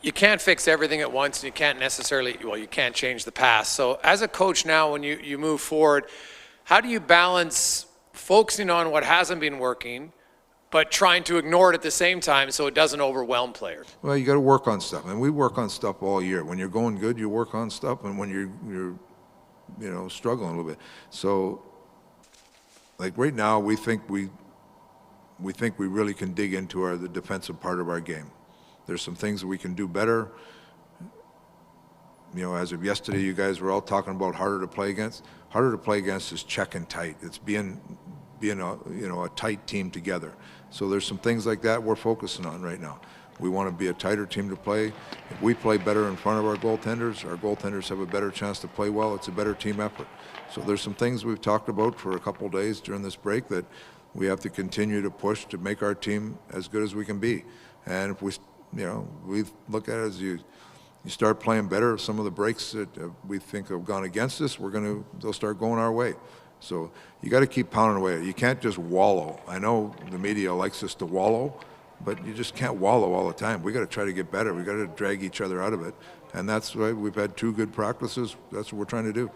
you can't fix everything at once, and you can't necessarily, well, you can't change the past. So as a coach now, when you move forward, how do you balance focusing on what hasn't been working, but trying to ignore it at the same time so it doesn't overwhelm players? Well, you got to work on stuff, and we work on stuff all year. When you're going good, you work on stuff, and when you're struggling a little bit. So, like right now, we think we really can dig into the defensive part of our game. There's some things that we can do better. You know, as of yesterday, you guys were all talking about harder to play against. Harder to play against is checking tight. It's being a tight team together. So there's some things like that we're focusing on right now. We want to be a tighter team to play. If we play better in front of our goaltenders have a better chance to play well. It's a better team effort. So there's some things we've talked about for a couple of days during this break that we have to continue to push to make our team as good as we can be. And if we look at it as you start playing better, some of the breaks that we think have gone against us, they'll start going our way. So you got to keep pounding away. You can't just wallow. I know the media likes us to wallow, but you just can't wallow all the time. We got to try to get better. We got to drag each other out of it, and that's why we've had 2 good practices. That's what we're trying to do.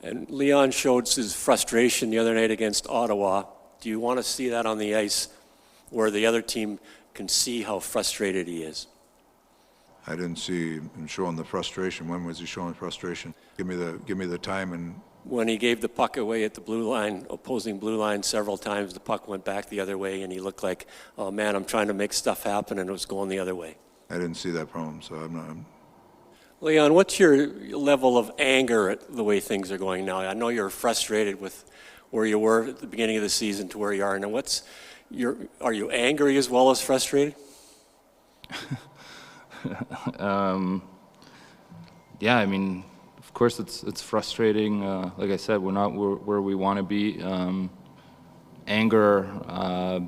And Leon showed his frustration the other night against Ottawa. Do you want to see that on the ice, where the other team can see how frustrated he is? I didn't see him showing the frustration. When was he showing frustration? Give me the time. And when he gave the puck away at the blue line, opposing blue line several times, the puck went back the other way, and he looked like, oh man, I'm trying to make stuff happen, and it was going the other way. I didn't see that from him, so I'm not. Leon, what's your level of anger at the way things are going now? I know you're frustrated with where you were at the beginning of the season to where you are now. Are you angry as well as frustrated? Yeah, I mean, of course it's frustrating. Like I said, we're not where we want to be. Anger, I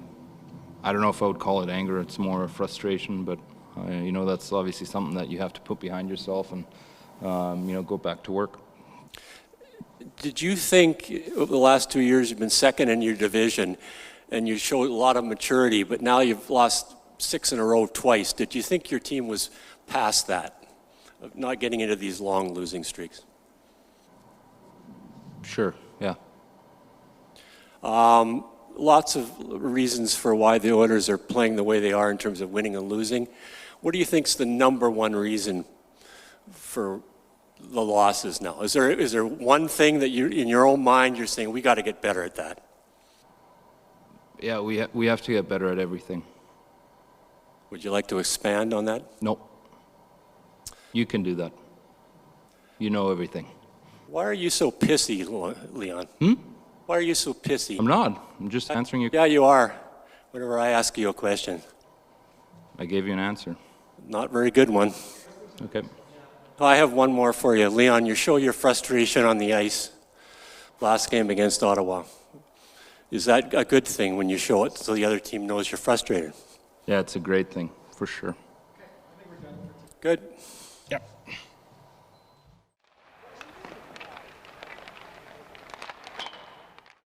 don't know if I would call it anger. It's more frustration, but that's obviously something that you have to put behind yourself and go back to work. Did you think over the last 2 years you've been second in your division and you showed a lot of maturity, but now you've lost 6 in a row twice? Did you think your team was past that, of not getting into these long losing streaks? Sure, yeah. Lots of reasons for why the Oilers are playing the way they are in terms of winning and losing. What do you think is the number one reason for the losses now? Is there one thing that you, in your own mind, you're saying we got to get better at that? Yeah, we have to get better at everything. Would you like to expand on that? Nope. You can do that. You know everything. Why are you so pissy, Leon? Why are you so pissy? I'm not. I'm just answering your. Yeah, you are. Whenever I ask you a question. I gave you an answer. Not very good one. Okay. I have one more for you. Leon, you show your frustration on the ice last game against Ottawa. Is that a good thing when you show it so the other team knows you're frustrated? Yeah, it's a great thing, for sure. Good. Yeah.